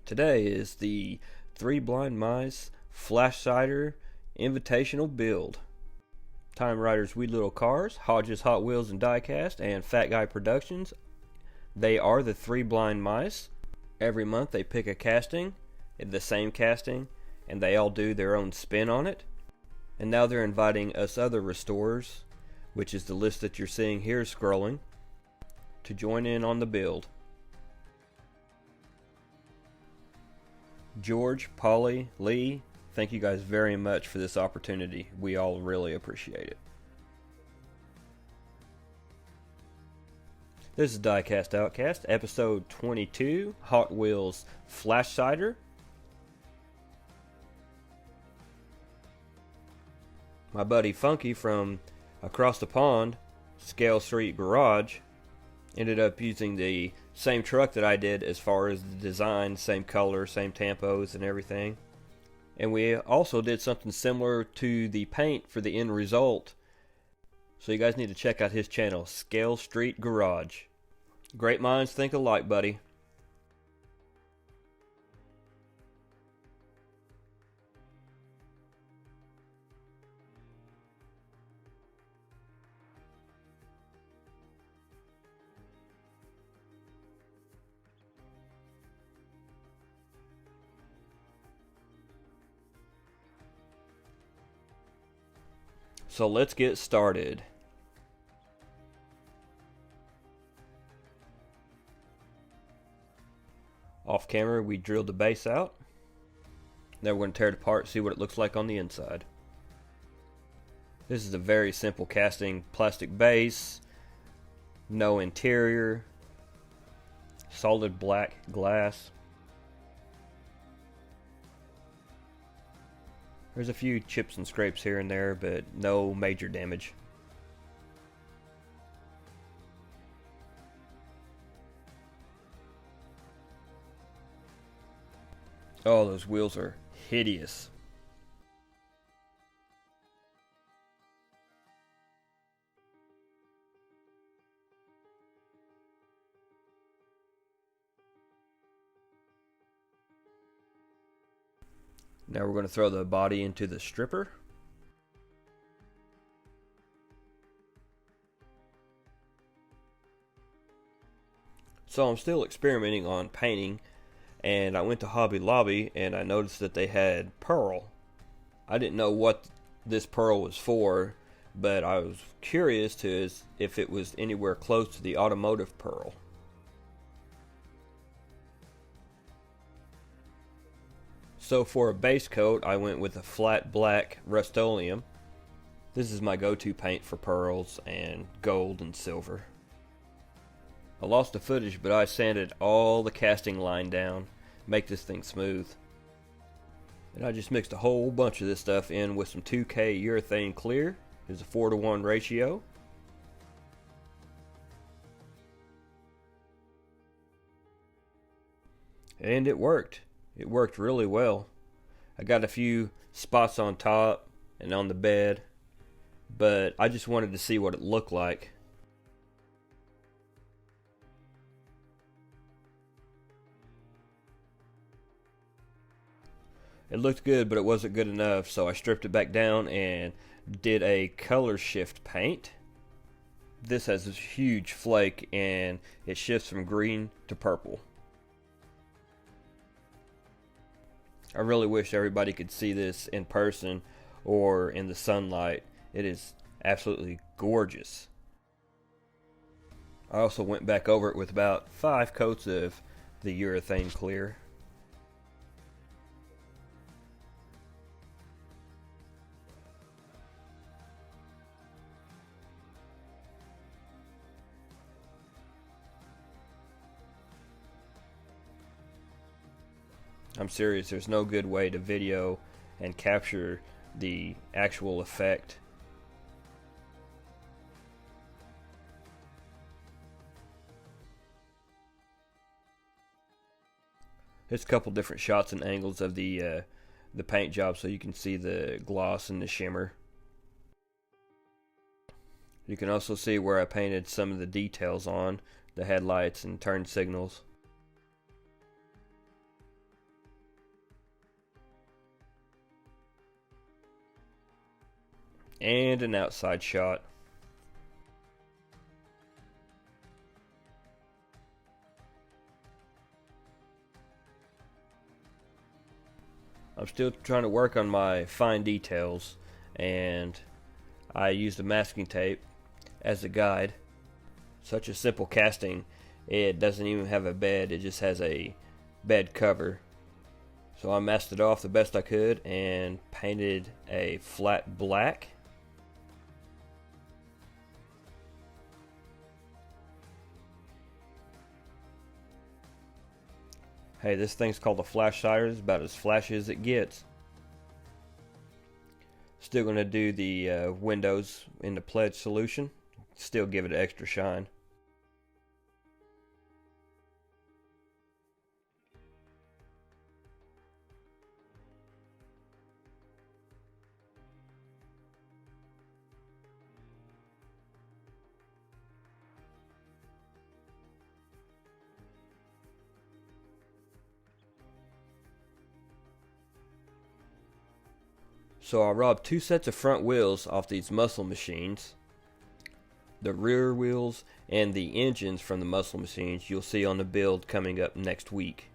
Today is the Three Blind Mice flashsider invitational build. Time Riders Wee Little Cars, Hodges Hot Wheels and Diecast, and Fat Guy Productions. They are the Three Blind Mice. Every month they pick a casting, the same casting, and they all do their own spin on it. And now they're inviting us other restorers, which is the list that you're seeing here scrolling, to join in on the build. George, Polly, Lee, thank you guys very much for this opportunity. We all really appreciate it. This is Diecast Outkast, episode 22, Hot Wheels flashsider. My buddy Funky from across the pond, Scale Street Garage, ended up using the same truck that I did as far as the design, same color, same tampos and everything. And we also did something similar to the paint for the end result. So you guys need to check out his channel, Scale Street Garage. Great minds think alike, buddy. So let's get started. Off camera, we drilled the base out. Now we're going to tear it apart, see what it looks like on the inside. This is a very simple casting, plastic base, no interior, solid black glass. There's a few chips and scrapes here and there, but no major damage. Oh, those wheels are hideous. Now we're going to throw the body into the stripper. So I'm still experimenting on painting, and I went to Hobby Lobby and I noticed that they had pearl. I didn't know what this pearl was for, but I was curious to if it was anywhere close to the automotive pearl. So for a base coat, I went with a flat black Rust-Oleum. This is my go-to paint for pearls and gold and silver. I lost the footage, but I sanded all the casting line down, make this thing smooth. And I just mixed a whole bunch of this stuff in with some 2K urethane clear. It's a 4-to-1 ratio. And it worked. It worked really well. I got a few spots on top and on the bed, but I just wanted to see what it looked like. It looked good, but it wasn't good enough, so I stripped it back down and did a color shift paint. This has this huge flake and it shifts from green to purple. I really wish everybody could see this in person or in the sunlight. It is absolutely gorgeous. I also went back over it with about 5 coats of the urethane clear. I'm serious, there's no good way to video and capture the actual effect. There's a couple different shots and angles of the paint job so you can see the gloss and the shimmer. You can also see where I painted some of the details on the headlights and turn signals. and an outside shot. I'm still trying to work on my fine details, and I used the masking tape as a guide. Such a simple casting, it doesn't even have a bed, it just has a bed cover. So I masked it off the best I could and painted a flat black. Hey, this thing's called a flashsider. It's about as flashy as it gets. Still going to do the windows in the pledge solution. Still give it an extra shine. So I robbed 2 sets of front wheels off these muscle machines. The rear wheels and the engines from the muscle machines you'll see on the build coming up next week.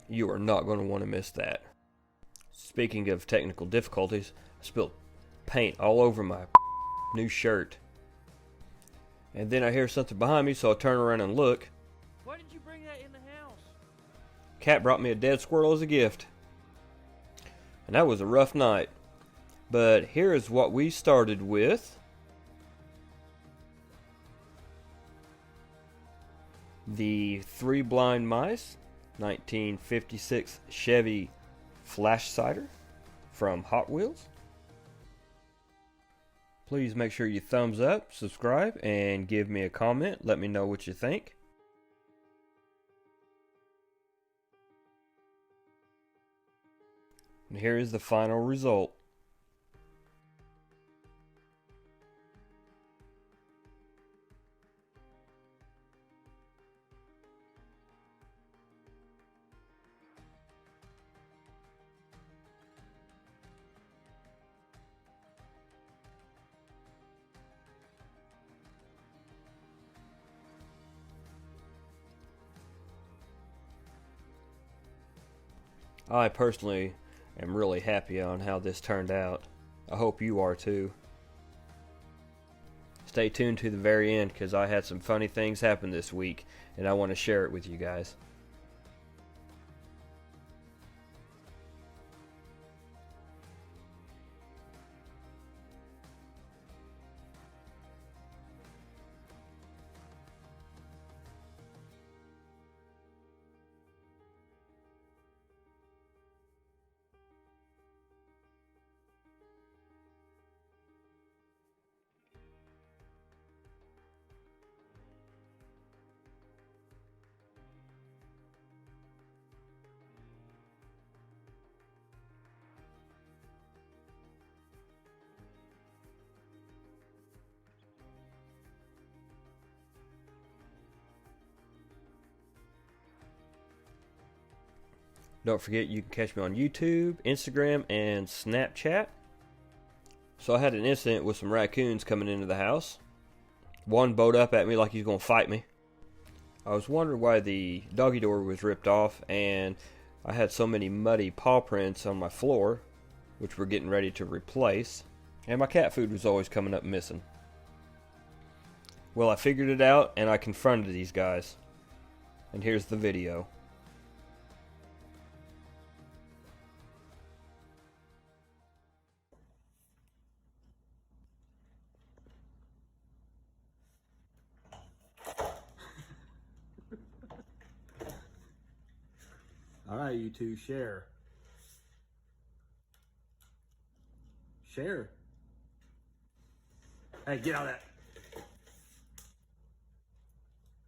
You are not going to want to miss that. Speaking of technical difficulties, I spilled paint all over my new shirt. And then I hear something behind me, so I turn around and look. Why did you bring that in the house? Cat brought me a dead squirrel as a gift. And that was a rough night. But here is what we started with. The 3 Blind Mice 1956 Chevy flashsider from Hot Wheels. Please make sure you thumbs up, subscribe, and give me a comment. Let me know what you think. And here is the final result. I personally am really happy on how this turned out. I hope you are too. Stay tuned to the very end because I had some funny things happen this week and I want to share it with you guys. Don't forget you can catch me on YouTube, Instagram, and Snapchat. So I had an incident with some raccoons coming into the house. One bowed up at me like he's going to fight me. I was wondering why the doggy door was ripped off and I had so many muddy paw prints on my floor, which we're getting ready to replace. And my cat food was always coming up missing. Well, I figured it out and I confronted these guys. And here's the video. Alright, you two, share. Share. Hey, get out of that.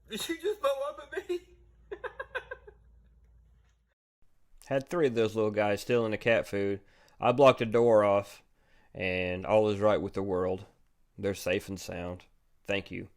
Did you just bow up at me? Had 3 of those little guys stealing the cat food. I blocked the door off, and all is right with the world. They're safe and sound. Thank you.